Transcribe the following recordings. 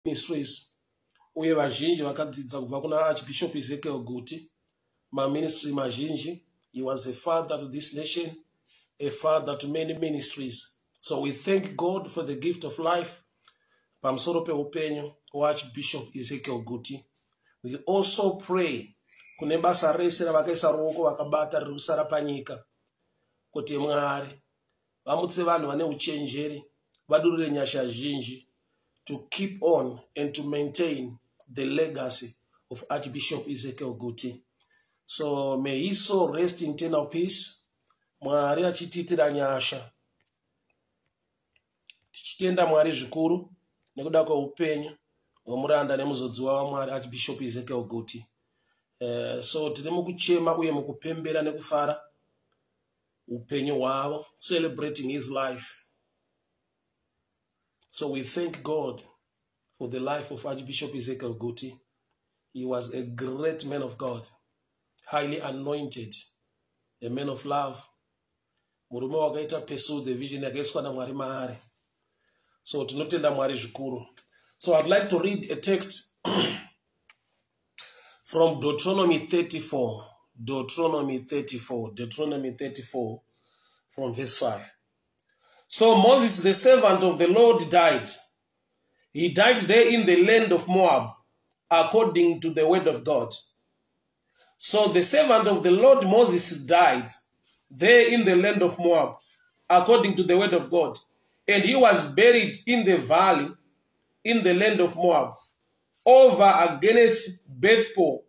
ministries uye vazhinji vakadzidza kubva kuna Archbishop Ezekiel Guti ministry mazhinji. He was a father to this nation, a father to many ministries. So we thank God for the gift of life pamusoro peupenyu Archbishop Ezekiel Guti. We also pray kune basa rese ravakaisa ruoko vakabata riri kusara panyika kuti Mwari vamutse vanhu vane uchenjeri vadurure nyasha zhinji to keep on and to maintain the legacy of Archbishop Ezekiel Guti. So may he so rest in eternal peace. Mwari achitiitira nyasha. Tichitenda Mwari zvikuru nekuda kweupenyu hwemuranda nemuzodziwa waMwari Archbishop Ezekiel Guti. So tiri mukuchema uye mukupembera nekufara upenyu hwavo, celebrating his life. So we thank God for the life of Archbishop Ezekiel Guti. He was a great man of God, highly anointed, a man of love. Murume wakaita pursue the vision yakaiswa naMwari maari. So tinotenda Mwari zvikuru. So I'd like to read a text from Deuteronomy 34. Deuteronomy 34 from verse 5. So Moses, the servant of the Lord, died. He died there in the land of Moab, according to the word of God. So the servant of the Lord Moses died there in the land of Moab, according to the word of God. And he was buried in the valley in the land of Moab, over against Bethpor.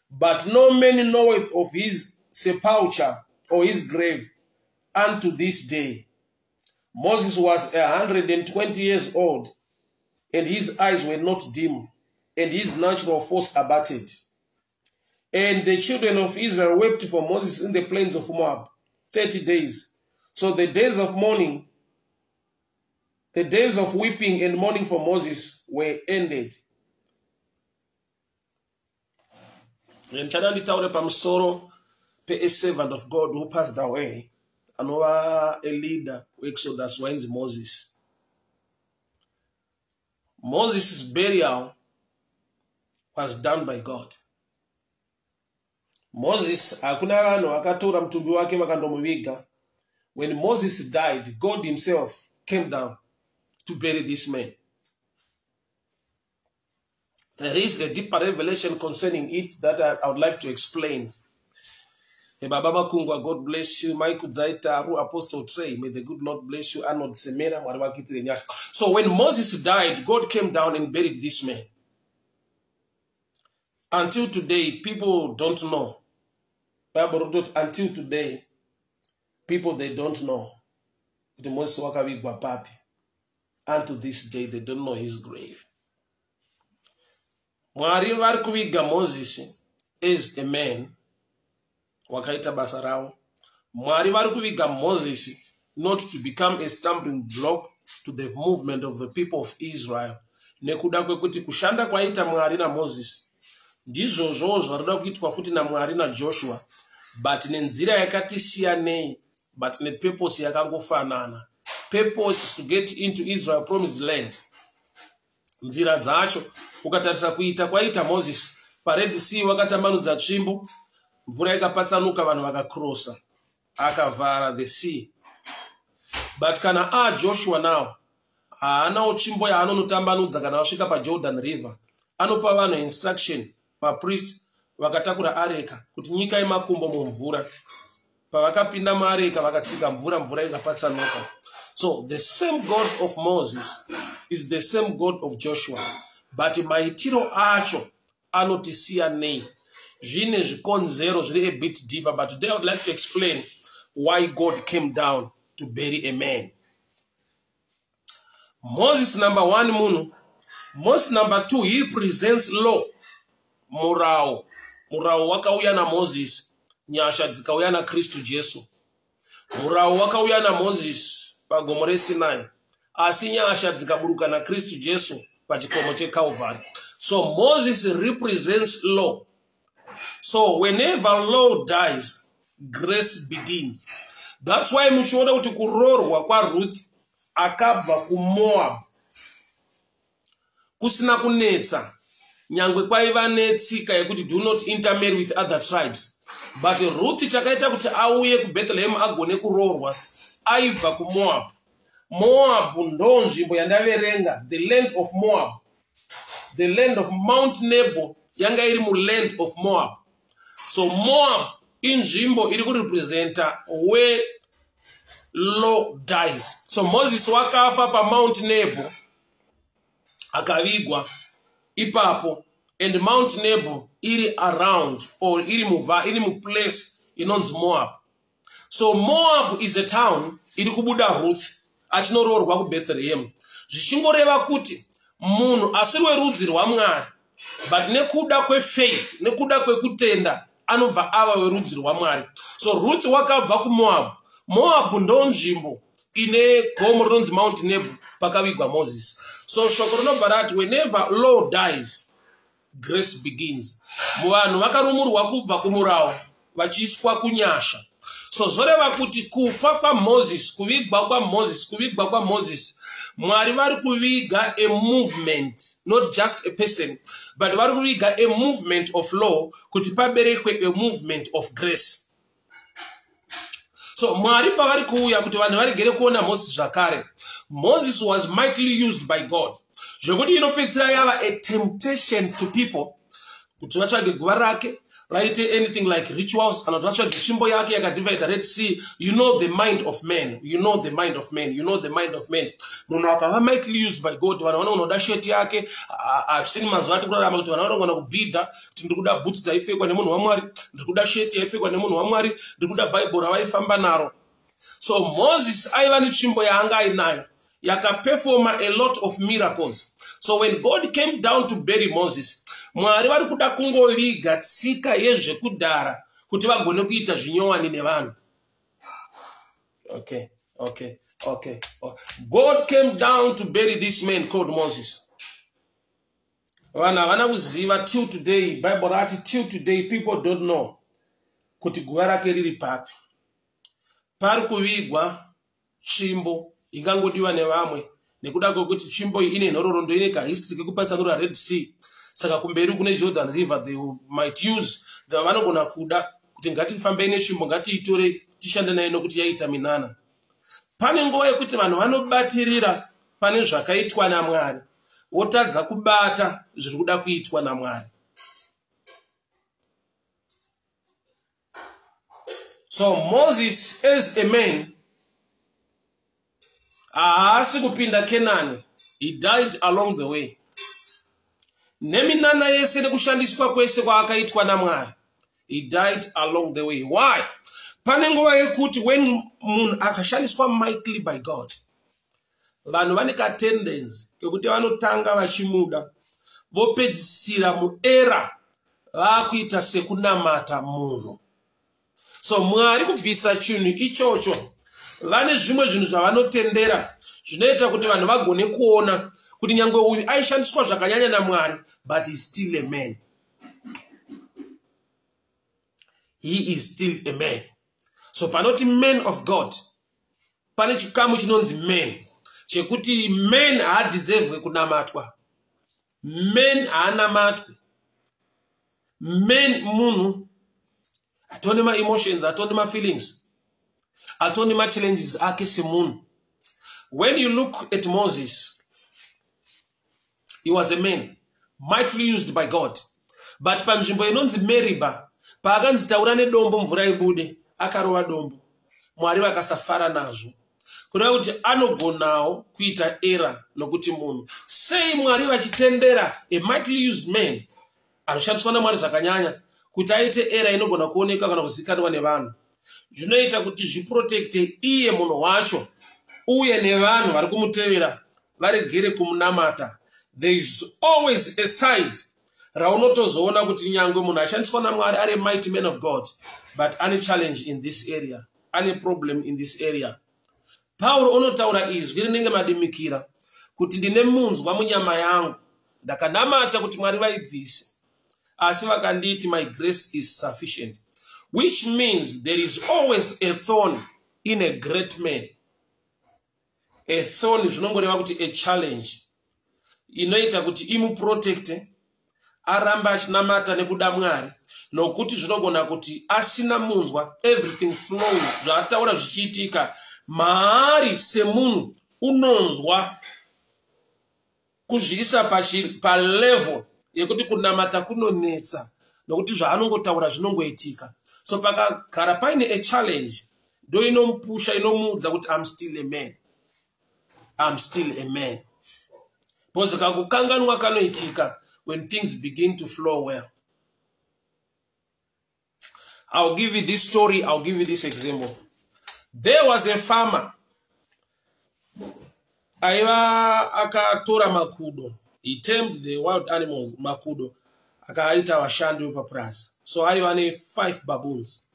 But no man knoweth of his sepulchre or his grave unto this day. Moses was 120 years old, and his eyes were not dim, and his natural force abated. And the children of Israel wept for Moses in the plains of Moab 30 days. So the days of mourning, the days of weeping and mourning for Moses were ended. Nditaure pamusoro pe a servant of God who passed away, anova a leader who Exodus wainzi Moses. Moses' burial was done by God. Moses hakuna vanhu vakatora mutumbi wake vakandomuviga. When Moses died, God himself came down to bury this man. There is a deeper revelation concerning it that I would like to explain. Baba Kungwa, God bless you. Mike Zaitaru, Apostle Trey, may the good Lord bless you. Arnold Semera. So when Moses died, God came down and buried this man. Until today, people don't know. Until today, people, they don't know. Until this day, they don't know his grave. Mwari vari kuviga Moses is a man wakaita basa ravo. Mwari vari kuviga Moses not to become a stumbling block to the movement of the people of Israel. Nekuda kwekuti kushanda kwaita Mwari na Moses ndizvozvo zvarida kuitwa futi naMwari na Joshua, but nenzira yakati siyanei, but ne purpose yakangofanana. Purpose is to get into Israel promised land. Nzira dzacho ukatarisa kuita kwaita Moses paRed Sea wakatambanudza tsvimbo, mvura ikapatsanuka, vanhu vakakrosa, akavhara the sea. But kana Joshua now haanawo tsvimbo yaanonotambanudza kana vasvika paJordan River, anopa vanhu instruction, vapriest vakatakura areka kuti nyika yemakumbo mumvura. Pavakapinda muareka vakatsika mvura ikapatsanuka. So the same God of Moses is the same God of Joshua. But maitiro acho anotisia nei. Zvine zvikonzero zviri a bit deeper. But today I would like to explain why God came down to bury a man. Moses number 1 munhu. Moses number 2, he presents law. Murao wakauya na Moses. Nyasha dzikauya na Kristu Jesu. Murao wakauya na Moses pagomo reSinai. Asi nyasha dzikaburuka na Kristu Jesu pachikomo cheCalvary. So Moses represents law. So whenever law dies, grace begins. That's why muchiona kuti kurorwa kwa Ruth akabva kuMoab kusina kunetsa nyangwe kwaiva netsika yekuti do not intermarry with other tribes. But Ruth chakaita kuti auye kuBethlehem agone kuroorwa aibva kuMoab. Moab ndo nzvimbo yandaverenga, the land of Moab, the land of Mount Nebo yanga iri mu land of Moab. So Moab inzvimbo iri kurepresenta where law dies. So Moses wakafa pa Mount Nebo akavigwa ipapo, and Mount Nebo iri around or iri mu place inonzi Moab. So Moab is a town iri kubuda Ruth achinoroorwa kuBethlehem. Zvichingoreva kuti munhu asiri werudzi rwaMwari, but nekuda kwefaith, nekuda kwekutenda anobva ava werudzi rwaMwari. So Ruth wakabva kuMoab. Moab ndo nzvimbo ine gomo rinonzi Mount Nebo pakavigwa Moses. So shoko rinobva rati whenever law dies, grace begins. Vanhu vakarumurwa kubva kumurau vachiiswa kunyasha. So zvoreva kuti kufa kwaMoses, kuvigwa kwaMoses, Mwari vari kuviga a movement, not just a person, but vari kuviga a movement of law kuti paberekwe a movement of grace. So Mwari pavari kuuya kuti vanhu varegere kuona Moses zvakare. Moses was mightily used by God. Zvekuti inopedzera yava a temptation to people kuti vatsvage guva rake, vaite anything like rituals, kana kuti vatsvage tsvimbo yake yakadivide the Red Sea. You know the mind of man. You know the mind of man. You know the mind of man. Munhu akava mightily used by God. Vanhu vanogona kuda sheti yake. I've seen mazuva ati kurarama kuti vanhu vanogona kubhidha kuti ndiri kuda boots dzaipfekwa nemunhu waMwari, ndiri kuda sheti yaipfekwa nemunhu waMwari, ndiri kuda bhaibheri ravaifamba naro. So Moses aiva netsvimbo yaanga ainayo yakaperforma a lot of miracles. So when God came down to bury Moses, Mwari vari kuda kungoviga tsika yezvekudhara kuti vagone kuita zvinyowani nevanhu. Okay. God came down to bury this man called Moses. Vanhu havana kuziva till today, Bible rati till today people don't know kuti guva rake riri papi. Pari kuvigwa tsvimbo ingangodiwa nevamwe nekuda kwekuti tsvimbo iyi ine nhororondo, ine kahistory kekupatsanura Red Sea. Saka kumberi kune Jordan River they might use, vanogona kuda kuti ngatifambei netsvimbo, ngatiitore tishande nayo nokuti yaita minana. Pane nguva yekuti vanhu vanobatirira pane zvakaitwa naMwari, wotadza kubata zviri kuda kuitwa naMwari. So Moses as a man haasi kupinda Kenani. He died along the way. Neminana yese nekushandiswa kwese kwaakaitwa naMwari, he died along the way. Why? Pane nguva yekuti when munhu akashandiswa mightily by God, vanhu vane tendency kekuti vanotanga vachimuda vopedzisira muera vakuita sekunamata munhu. So Mwari kubvisa chinhu ichocho, vane zvimwe zvinhu zvavanotendera zvinoita kuti vanhu vagone kuona kuti nyangwe uyu aishandiswa zvakanyanya naMwari, but he is still a man. He is still a man. So panoti man of God, pane chikamu chinonzi man, chekuti man haadeserve kunamatwa. Man haanamatwe. Man munhu atone ma emotions, atone ma feelings, atone ma challenges ake semunhu. When you look at Moses, he was a man mightily used by God, but panzvimbo inonzi Meriba, paakanzi taura nedombo mvura ibude, akarova dombo. Mwari vakasafara nazvo. Kureva kuti anogonawo kuita era nokuti munhu. Sei Mwari vachitendera a mightily used man anoshandiswa naMwari zvakanyanya kuti aite era inogona kuoneka kana kuzikanwa nevanhu. Zvinoita kuti zviprotecte iye munhu wacho uye nevanhu vari kumutevera varegere kumunamata. There is always a side raunotozoona kuti nyangwe munhu ashandiswa naMwari ari a mighty man of God, but ane challenge in this area, ane problem in this area. Paul unotaura izwi rinenge madimikira kuti ndine munzwa munyama yangu, ndakanamata kuti Mwari vaibvise, asi vakanditi my grace is sufficient, which means there is always a thorn in a great man. A thorn zvinongoreva kuti a challenge. inoita kuti imuprotecte aramba achinamata nekuda Mwari, nokuti zvinogona kuti asina munzwa everything flowing zvaataura zvichiitika, maari semunhu unonzwa kuzviisa palevel yekuti kunamata kunonetsa, nokuti zvaanongotaura zvinongoitika. So pakagara paine a challenge ndo inomupusha, inomuudza kuti I'm still a man, I'm still a man. Because kakukanganwa kanoitika when things begin to flow well. I'll give you this story, I'll give you this example. There was a farmer. Aiva akatora makudo. He tamed the wild animals, makudo. Akaita washandi wepapurazi. So aiva ne 5 baboons.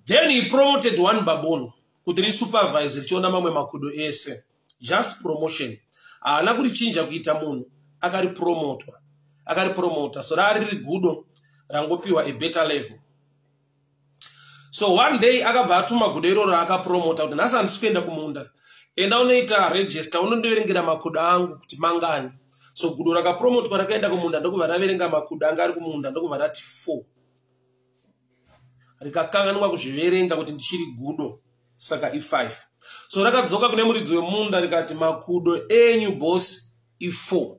Then he promoted 1 baboon. Kuti supervisor chiona mamwe makudo ese. Just promotion. Ana kuti chinja kuita munhu. Akari promota. So rari rigudo rangopiwa a better level. So one day akabva atuma gudo iroro akapromota kuti nhasi handisikuenda kumunda. Enda unoita register, unondoverengera makudo angu kuti mangani. So gudo rakapromotwa rakaenda kumunda ndokubva raverenga makudo anga ari kumunda ndokubva rati 4. Rikakanganwa kuzviverenga kuti ndichiri gudo, saka i5. So rakadzoka kune muridzi wemunda rikati makudo enyu boss i4.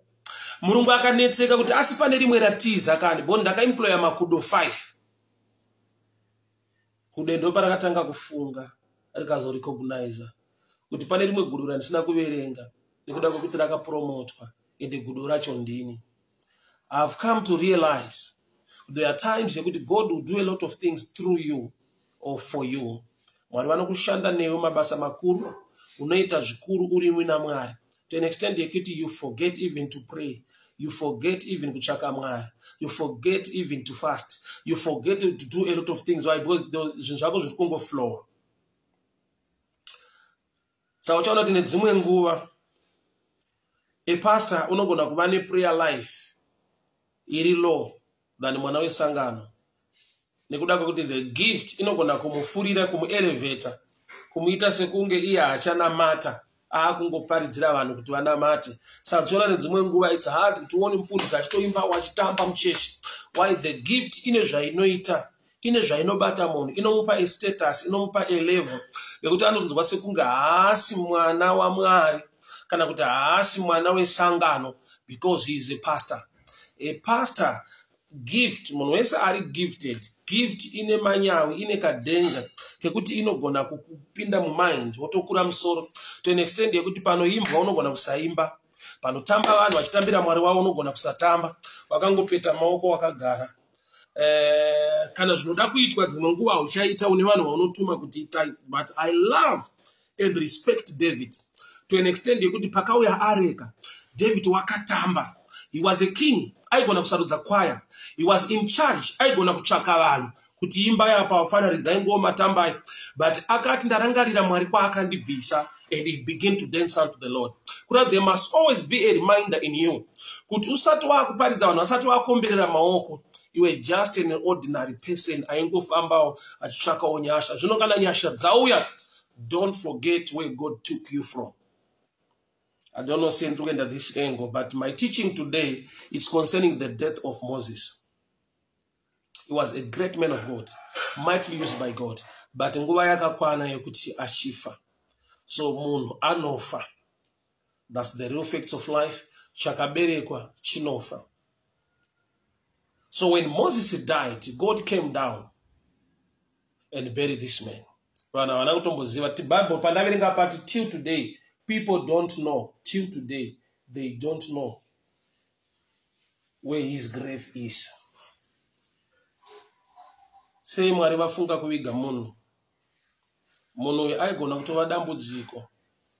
Murungu akanetseka kuti asi pane rimwe ratiza kani, bo ndakaemploya makudo 5. Kude ndo parakatanga kufunga, rikazorecognize kuti pane rimwe gudo randisina kuverenga nekuda kwekuti rakapromotwa ende gudo racho ndini. I've come to realize there are times yekuti God will do a lot of things through you or for you. Mwari vanokushanda newe mabasa makuru, unoita zvikuru uri mwina Mwari. To an extent yekuti you forget even to pray. You forget even kuchaka Mwari. You forget even to fast. You forget to do a lot of things. Why? Because zvinhu zviri kungoflow. Saka uchaona kuti nedzimwe nguva a pastor unogona kuva ne prayer life iri low than mwana wesangano. Nekuda kwekuti the gift inogona kumufurira, kumuelevator, kumuita sekunge iye achanamata, akungoparidzira vanhu kuti vanamate. Saka tiona nedzimwe nguva it's hard kuti uone mufundisi achitoimba wachitamba muchechi. Why? The gift ine zvainoita, ine zvainobata munhu, inomupa a status, inomupa a level yekuti anonzwa sekunge haasi mwana waMwari kana kuti haasi mwana wesangano because he is a pastor. A pastor gift, munhu wese ari gifted. Gift ine manyawi, ine kadenja kekuti inogona kukupinda mumind, wotokura musoro to an extent yekuti panoimbwa unogona kusaimba, panotamba vanhu vachitambira Mwari wavo unogona kusatamba, wakangopeta maoko wakagara. Kana zvinoda kuitwa dzimwe nguva uchaita une vanhu vaunotuma kuti itai. But I love and respect David to an extent yekuti pakauya areka, David wakatamba. He was a king, aigona kusarudza kwaya. He was in charge, aigona kutsvaka vanhu kuti imba yapa wafanaridza ngoma tambai. But akati ndarangarira Mwari kwaakandibvisa, and he began to dance unto the Lord. Kura, there must always be a reminder in you kuti usati wakuparidza vanhu, asati wakomberera maoko, you were just an ordinary person aingofambawo achitsvakawo nyasha. Zvino kana nyasha dzauya, don't forget where God took you from. I don't know saying to enter this angle, but my teaching today is concerning the death of Moses. He was a great man of God, mightily used by God, but nguva yakakwana yekuti achifa. So munhu anofa. That's the real facts of life. Chakaberekwa chinofa. So when Moses died, God came down and buried this man. Bible pandaverenga pati till today. People don't know, till today, they don't know where his grave is. Sei Mwari vafunga kuviga munhu. Munhu uyu aigona kutova dambudziko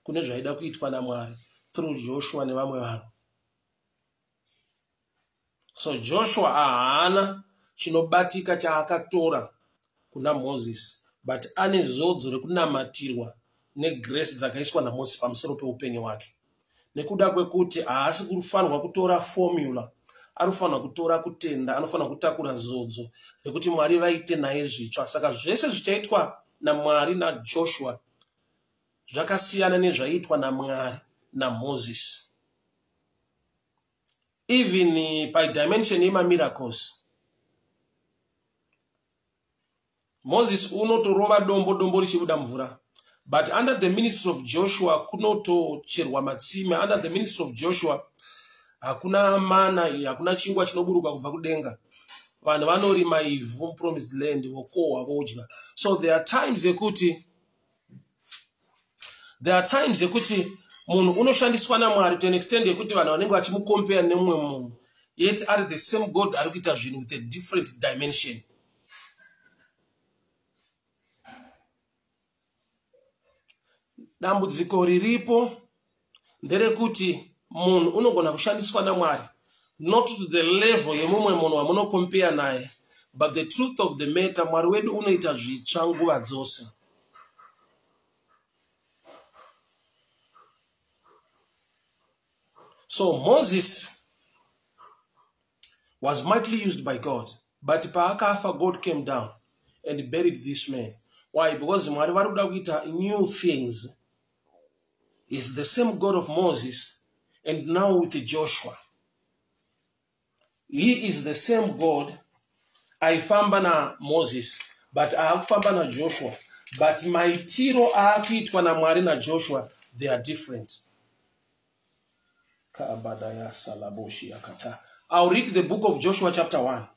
kune zvaida kuitwa naMwari through Joshua nevamwe vanhu. So Joshua haana chinobatika chaakatora kuna Moses, but ane zodzo rekunamatirwa negrace dzakaiswa naMozisi pamusoro peupenyu hwake. Nekuda kwekuti haasi kufanirwa kutora formula, anofanirwa kutora kutenda, anofanirwa kutakura zodzo rekuti Mwari vaite naye zvitsva. Saka zvese zvichaitwa naMwari naJoshua zvakasiyana nezvaitwa naMwari naMozisi. even by dimension yema miracles. Moses unotorova dombo richibuda mvura. But under the ministry of Joshua kunotocherwa matsime. Under the ministry of Joshua hakuna mana, hakuna chingwa chinoburuka kubva kudenga. Vanhu vanorima ivhu promised land vokohwa vodya. So there are times yekuti munhu unoshandiswa naMwari to an extent yekuti vanhu vanenge vachimucompare nemumwe munhu, yet are the same God ari kuita zvinhu with a different dimension. Dambudziko riripo nderekuti munhu unogona kushandiswa naMwari not to the level yemumwe munhu wamunocompare naye, but the truth of the matter, Mwari wedu unoita zvitsva nguva dzose. So Moses was mightily used by God, but paakafa God came down and buried this man. Why? Because Mwari varikuda kuita new things. Is the same God of Moses and now with Joshua. He is the same God. Aifamba na Moses, but aakufamba na Joshua. But maitiro aakuitwa na Mwari na Joshua, they are different. I'll read the book of Joshua chapter 1.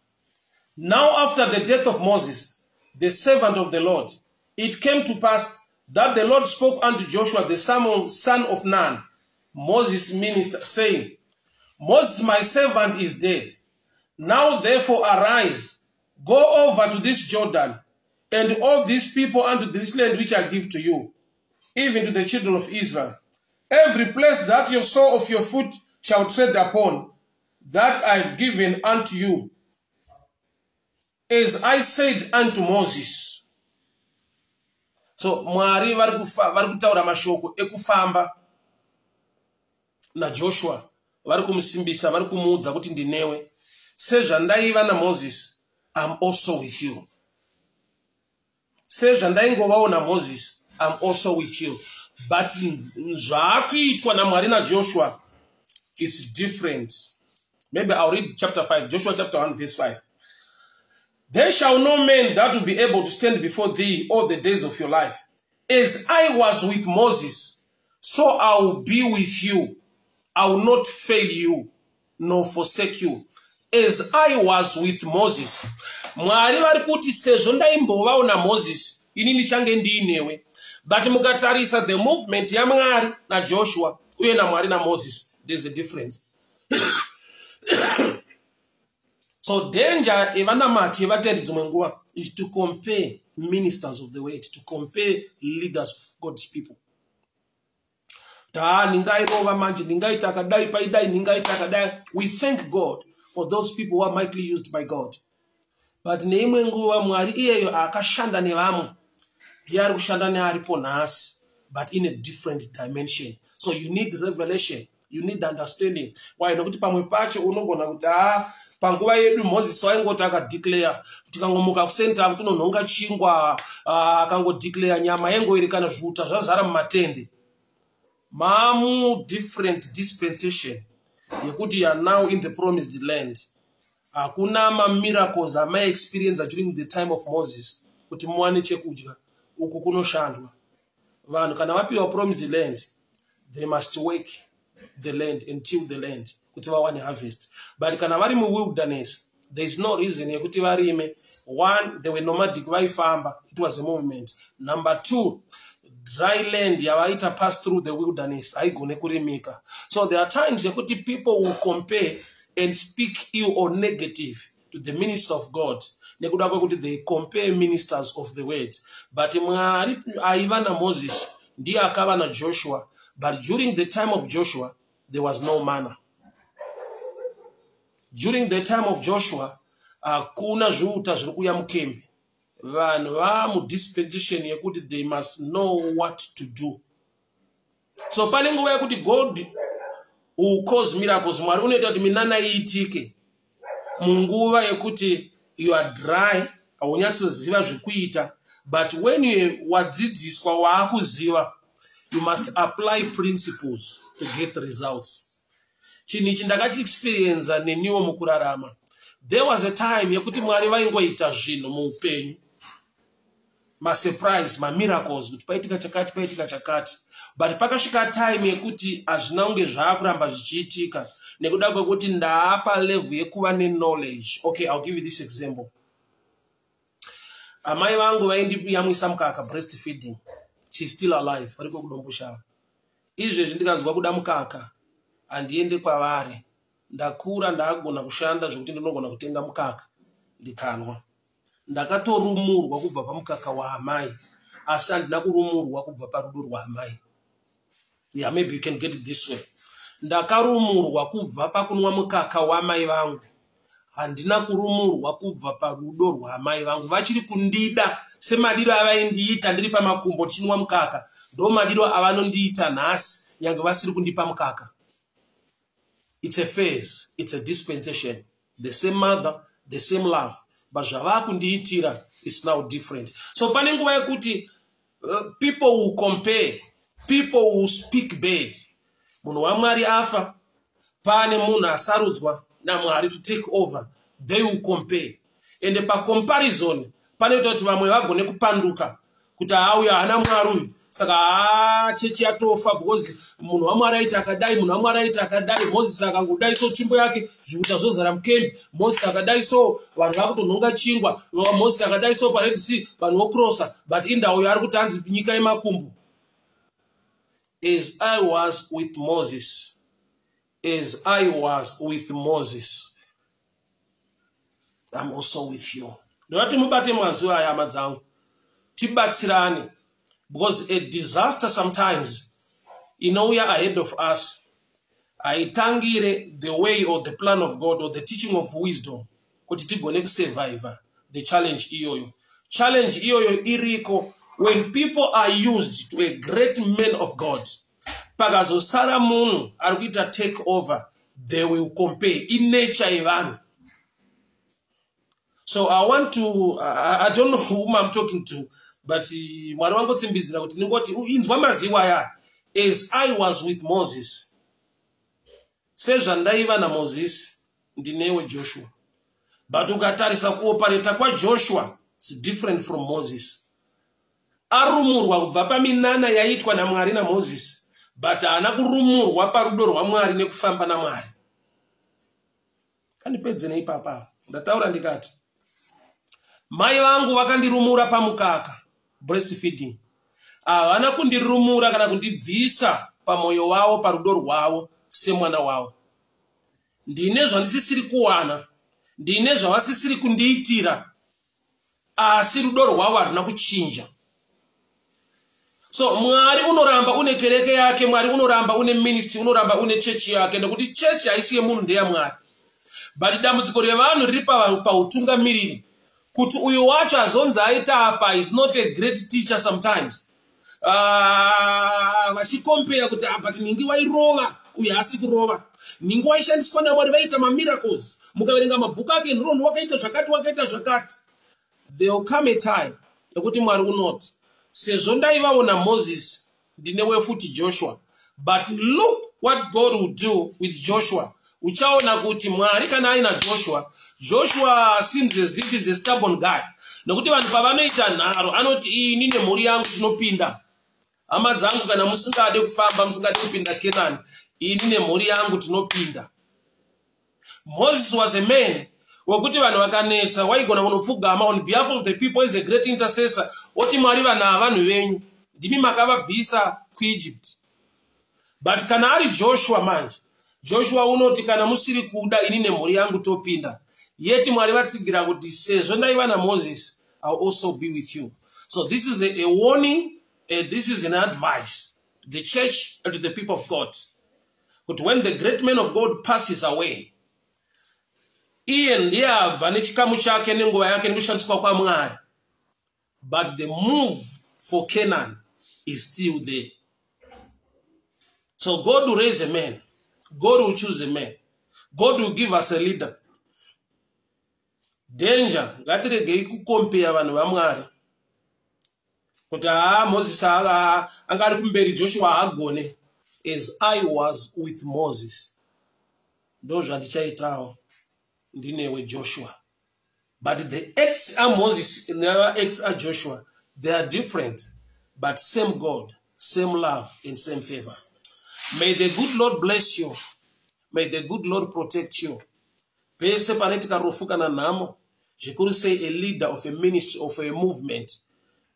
Now after the death of Moses, the servant of the Lord, it came to pass that the Lord spoke unto Joshua the son of Nun, Moses' minister, saying, Moses my servant is dead. Now therefore arise, go over to this Jordan, and all these people unto this land which I give to you, even to the children of Israel. Every place that your sole of your foot shall tread upon, that I have given unto you, as I said unto Moses. So Mwari varikutaura mashoko ekufamba na Joshua, varikumusimbisa, varikumuudza kuti ndinewe. Sezvandaiva na Moses, I'm also with you. Sezvandaingovawo na Moses, I'm also with you. But zvaakuitwa na Mwari na Joshua is different. Maybe I'll read chapter 5, Joshua chapter 1 verse 5. There shall no man that will be able to stand before thee all the days of your life. As I was with Moses, so I will be with you. I will not fail you, nor forsake you. As I was with Moses. Mwari varikuti sezvo ndaimbovawo na Moses, ini ndichange ndiinewe. But mukatarisa the movement yaMwari na Joshua, uye na Mwari na Moses, there's a difference. So danger evanamati evateri dzimwe nguva is to compare ministers of the word, to compare leaders of God's people. Ningairova manje, ningaita akadai paidai, ningaita akadai. We thank God for those people who are mightily used by God. But neimwe nguva Mwari iyeyo akashanda nevamwe, ndiari kushanda nearipo nhasi, but in a different dimension. So you need revelation, you need understanding. Why? Nokuti pamwe pacho unogona kuti panguva yedu Moses waingoti akadeclare kuti kangomuka kusenta kunonhonga chingwa, akangodeclare nyama yengoirekana zvuta zvazara mumatende. Mamu different dispensation yekuti you are now in the promised land. Hakuna miracles ama experience during the time of Moses kuti muwane chekudya uku kunoshandwa. Vanhu kana vapiwa promised land, they must work the land until the land kuti vawane harvest. But kana vari mu wilderness, there is no reason yekuti varime. One, they were nomadic, vaifamba, it was a movement. Number two, dry land yavaita pass through the wilderness, haigone kurimika. So there are times yekuti people will compare and speak ill or negative to the ministers of God. Nekuda kwekuti they compare ministers of the word. But Mwari aiva na Moses, ndiye akava na Joshua. But during the time of Joshua, there was no manna. During the time of Joshua, kuna zvuta zvirikuya mukembe. Vanhu vamu dispensation yekuti they must know what to do. So pane nguva yekuti God will cause miracles. Mwari unoita kuti minana iitike. Munguva yekuti you are dry, haunyatsiziva zvekuita. But when you wadzidziswa waakuziva, you must apply principles to get results. chinhu ichi ndakachiexperienza neniwo mukurarama. There was a time yekuti Mwari vaingoita zvinhu muupenyu, masurprise, mamiracles, kuti paitika chakati, but pakasvika time yekuti hazvina kunge zvaakuramba zvichiitika nekuda kwekuti ndaapa level yekuva neknowledge. Okay, I'll give you this example. Amai vangu vaindiyamwisa mukaka, breastfeeding. She's still alive, variko kudombushava. Izvezvi ndikazwa kuda mukaka, handiende kwavari. Ndakura ndagona kushanda zvokuti ndinogona kutenga mukaka ndikanwa. Ndakatorumurwa kubva pamukaka waamai, asi handina kurumurwa kubva parudo rwaamai. Yeah, maybe you can get it this way. Ndakarumurwa kubva pakunwa mukaka wamai vangu, handina kurumurwa kubva parudo rwaamai vangu. Vachiri kundida semadiro avaindiita ndiri pamakumbo tichinwa mukaka, ndo madiro avanondiita nhasi nyange vasiri kundipa mukaka. It's a phase, it's a dispensation. The same mother, the same love. But zvavakundiitira is now different. So pane nguva yekuti people will compare, people will speak bad. Munhu waMwari afa, pane munhu asarudzwa naMwari to take over. They will compare. And pa comparison, pane kuti vamwe vagone kupanduka kuti auya hana Mwari uyu. Saka chechi yatofa because munhu waMwari aita akadai, munhu waMwari aita akadai, Moses akangodai so tsvimbo yake zviuta zvozara mukembi, Moses akadai so vanhu vakutonhonga chingwa, Moses akadai so paRed Sea vanhu vokrosa, but indau yari kuti hanzi nyika yemakumbo. As I was with Moses, as I was with Moses, I'm also with you. Ndoti mubate mazuva aya madzangu, tibatsirane. Because a disaster sometimes, we are ahead of us. Aitangire the way or the plan of God or the teaching of wisdom. Kuti tigone survive the challenge iyoyo. Challenge iyoyo iriko when people are used to a great man of God. Pagazo sara munhu arikuita take over, they will compare in nature even. So I want to, I don't know whom I'm talking to, but Mwari wangu tsimbidzira kuti ningoti inzwa maziwa ya as I was with Moses. Sezvandaiva naMoses ndinewe Joshua. But ukatarisa kuoperata kwa Joshua it's different from Moses. Arumurwa kubva paminana yaitwa naMwari naMoses, but haana kurumurwa parudo rwaMwari nekufamba naMwari. Kanipedze neipapa. Ndataura ndikati mai vangu vakandirumura pamukaka, breastfeeding. Havana kundirumura kana kundibvisa pamoyo wavo parudo rwavo semwana wavo. Ndine zvandisisiri kuwana, ndine zvavasisiri kundiitira, asi rudo rwavo haruna kuchinja. So Mwari unoramba une kereke yake, Mwari unoramba une ministry, unoramba une church yake, nekuti church haisi yemunhu ndeya Mwari. But dambudziko revanhu riri pautungamiriri kuti uyu wacho azonzi aita apa is not a great teacher sometimes. Vachikompea kuti apa ningi wairova uyu haasi kurova, ningi waishandiswa naMwari vaita mamiracles, mukaverenga mabhuku ake ndironhu wakaita zvakati. There will come a time yekuti Mwari unoti sezvo ndaivaona Moses ndinewe futi Joshua, but look what God will do with Joshua. Uchaona kuti Mwari kana aina Joshua seems as if he's a stubborn guy. Nokuti vanhu pavanoita nharo anoti ini nemhuri yangu tinopinda. Hama dzangu kana musingade kufamba, musingade kupinda Canaan, ini nemhuri yangu tinopinda. Moses was a man wekuti vanhu vakanetsa waigona kunopfugama on behalf of the people as a great intercessor. Oti Mwari vanhu venyu ndimi makavabvisa kuEgypt. But kana ari Joshua manje, Joshua unoti kana musiri kuda ini nemhuri yangu topinda. Yeti Mwari vatsigira kuti sezvo ndaiva naMoses, I'll also be with you. So this is a warning, this is an advice to the church and to the people of God. But when the great man of God passes away, iye yabva nechikamu chake nenguva yake nekushandiswa kwaMwari, but the move for Canaan is still there. So God will raise a man. God will choose a man. God will give us a leader. Danger, ngatiregei kukompea vanhu vaMwari. Kuti Moses angari kumberi Joshua agone. As I was with Moses, Ndozva ndichaitawo ndinewe Joshua. But the acts are Moses and the other acts are Joshua. They are different, but same God, same love, and same favor. May the good Lord bless you. May the good Lord protect you. Pese panetika rofuka na namo. Jikuru say a leader of a ministry, of a movement.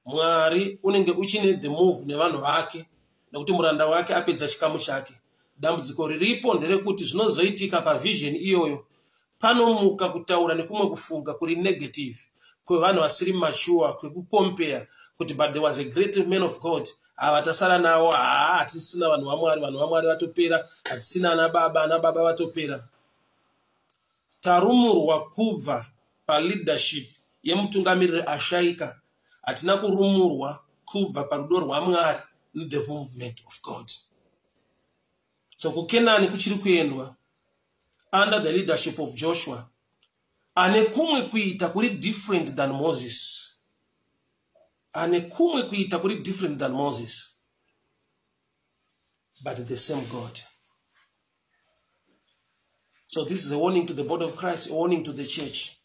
Mwari unenge uchine the move ne vanhu vake. Nekuti muranda wake apedza chikamu chake. Dambudziko riripo nderekuti zvinozoitika pa vision iyoyo. Panomuka kutaura nekumwe kufunga kuri negative. Kwevanhu vasiri mature, kwekucompare kuti but there was a great man of God. Avatasara nawo hatisina vanhu vamwari vatopera, hatisina ana baba vatopera. Tarumurwa kubva pa leadership yemutungamiriri ashaika. Hatina kurumurwa kubva parudo rwaMwari in the movement of God. So kuKenani kuchiri kuendwa under the leadership of Joshua. Ane kumwe kuita kuri different than Moses. Ane kumwe kuita kuri different than Moses. But the same God. So this is a warning to the body of Christ, a warning to the church.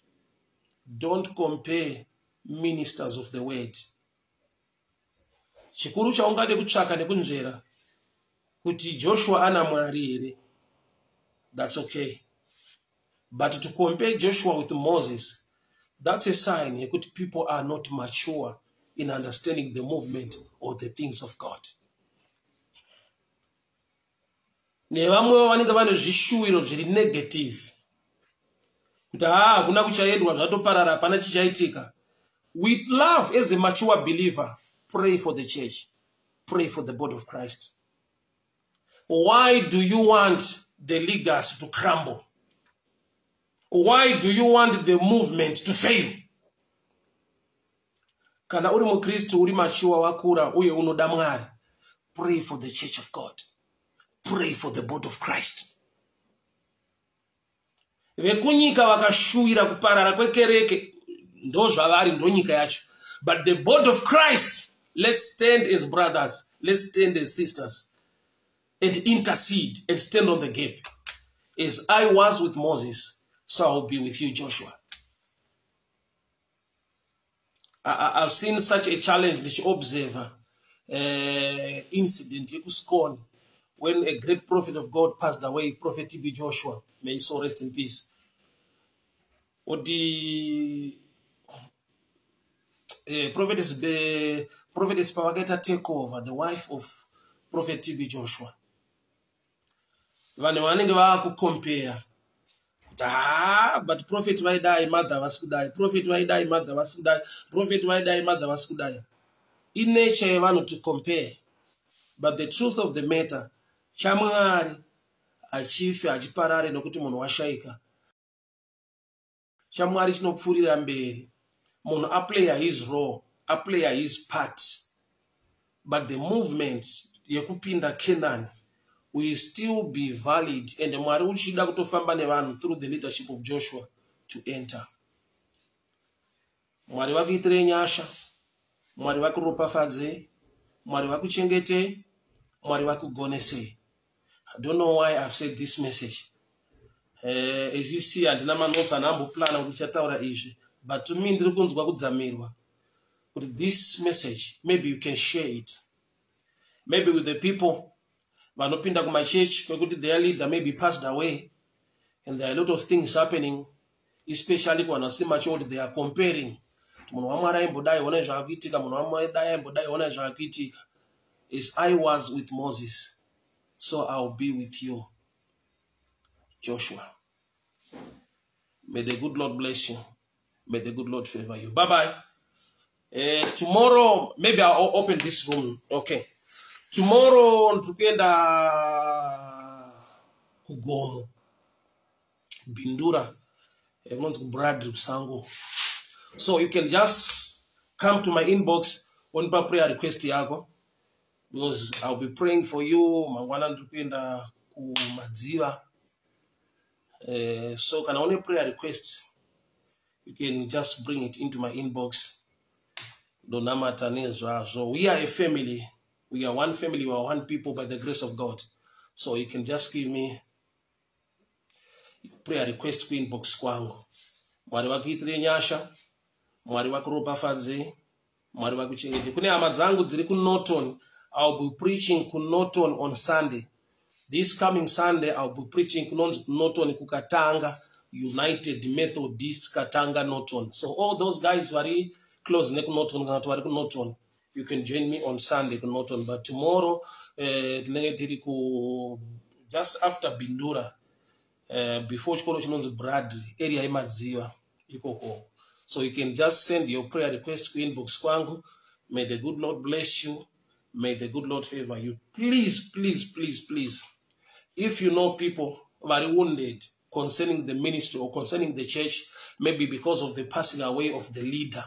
Don't compare ministers of the word. Chikuru chaungade kutsvaka nekunzvera kuti Joshua ana Mwari here. That's okay. But to compare Joshua with Moses, that's a sign that people are not mature in understanding the movement or the things of God. Nevamwe vanenge vane zvishuwiro zviri negative. Kuti kuna kuchaendwa zvatoparara hapana chichaitika. With love as a mature believer, pray for the church. Pray for the body of Christ. Why do you want the leaders to crumble? Why do you want the movement to fail? Kana uri mukristu uri mature wakura uye unoda Mwari, pray for the church of God. Pray for the body of Christ. Vekunyika vakashuwira kuparara kwekereke ndo zvavari ndo nyika yacho. But the body of Christ, let's stand as brothers, let's stand as sisters and intercede and stand on the gap. As I was with Moses, so I'll be with you, Joshua. I've seen such a challenge, this observer incident when a great prophet of God passed away, Prophet TB Joshua. May his soul rest in peace. What the prophetess Pawaketa take over, the wife of Prophet TB Joshua. Vanenge vaku compare. But prophet why die, mother was could die. Prophet why die, mother was could die. Prophet why die, mother was could die. In nature, you want to compare. But the truth of the matter, Chamari, achieve ajiparare nokuti munhu washaika. Chamari chinopfurira mberi. Munhu aplaya his role, aplaya his part. But the movement yekupinda Canaan will still be valid, and the Mwari uchida kutofamba nevanhu through the leadership of Joshua to enter. Mwari vakuitire nyasha, Mwari vakuropafadze, Mwari vakuchengete, Mwari vakugonese. I don't know why I've said this message. As you see, andina manotsa nambo plana kuti chataura izvi, but to me ndiri kunzwa kudzamirwa kuti this message, maybe you can share it. Maybe with the people vanopinda kuma church kwekuti their leader maybe passed away, and there are a lot of things happening, especially when I mature, they are comparing. As I was with Moses, so I'll be with you, Joshua. May the good Lord bless you. May the good Lord favor you. Bye-bye. Tomorrow, maybe I'll open this room. Okay. Tomorrow, tukenda kugomo. Bindura. Everyone's Brad Sango. So you can just come to my inbox on prayer request yago, because I'll be praying for you. Mangwana tukenda kumadziva. So can only prayer requests. You can just bring it into my inbox. So we are a family. We are one family. We are one people by the grace of God. So you can just give me prayer request ku inbox kwangu. Mwari vakuitire nyasha, Mwari vakuropafadze, Mwari vakuchengete. Kune hama dzangu dziri ku Norton. I'll be preaching ku Norton on Sunday. This coming Sunday, I'll be preaching ku Norton ku Katanga United Methodist Katanga Norton. So all those guys very close neck Norton, Norton. You can join me on Sunday ku Norton. But tomorrow, just after Bindura, before chikolo chinonzi Bradley area imadziwa ikoko. So you can just send your prayer request to inbox kwangu. May the good Lord bless you. May the good Lord favor you. Please, please, please, please. If you know people who are wounded concerning the ministry or concerning the church, maybe because of the passing away of the leader,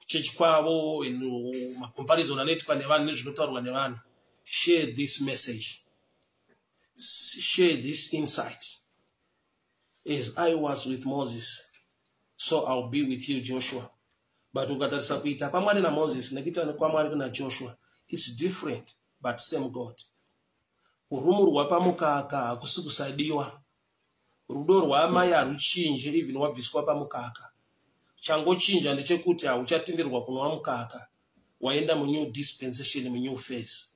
church kwavo in comparison share this message. Share this insight. As I was with Moses, so I'll be with you, Joshua. But ukatasakuita pamwari na Moses nekita kwamwari na Joshua, it's different but same God. Urumurwa pamukaka kusikusaidiwa. Rudo rwamai aruchinje even wabviswa pamukaka. Chango chinja ndechekuti auchatenderwa kunwa mukaka. Waenda mu new dispensation, mu new phase.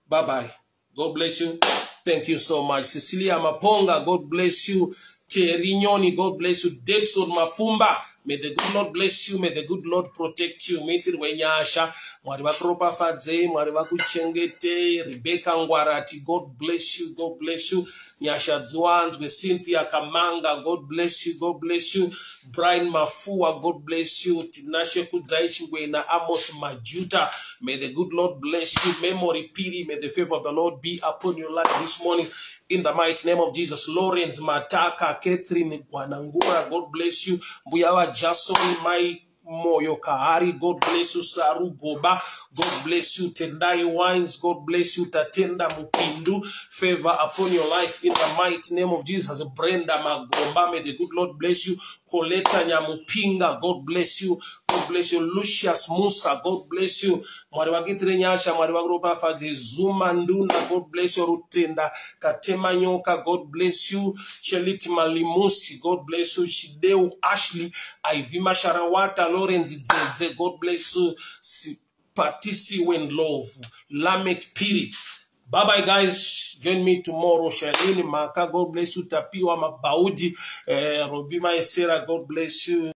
Bye bye. God bless you. Thank you so much. Cecilia Maponga, God bless you. Terry Nyoni, God bless you. Debson Mafumba, may the good Lord bless you. May the good Lord protect you. Metir Wenyasha, Mwari Vakropafadze, Mwari Vakuchengete, Rebecca Ngwarati, God bless you. God bless you. Nyasha Zwans, with Cynthia Kamanga, God bless you. God bless you. Brian Mafua, God bless you. Tinashe Kudzaichi Wena Amos Majuta, may the good Lord bless you. Memory Piri, may the favor of the Lord be upon your life this morning. In the mighty name of Jesus. Lawrence Mataka, Catherine Guanangura, God bless you. Buyawa Jasoni, my Moyo Kahari, God bless you. Saru Goba, God bless you. Tendai Wines, God bless you. Tatenda Mupindu, favor upon your life in the mighty name of Jesus. Brenda Magomba, may the good Lord bless you. Coletta Nyamupinga, God bless you. God bless you. Lucius Musa, God bless you. Mwariwagitire Nyasha, Mwariwagropafadze, Zuma Nduna, God bless you. Rutenda Katema Nyoka, God bless you. Cheliti Malimusi, God bless you. Shideu Ashley, Ivima Sharawata, Lawrence Dzedze, God bless you. Patisi Wenlove, Lamek Piri. Bye bye guys. Join me tomorrow. Shalini Maka, God bless you. Tapiwa Mabaudi, Robima Esera, God bless you.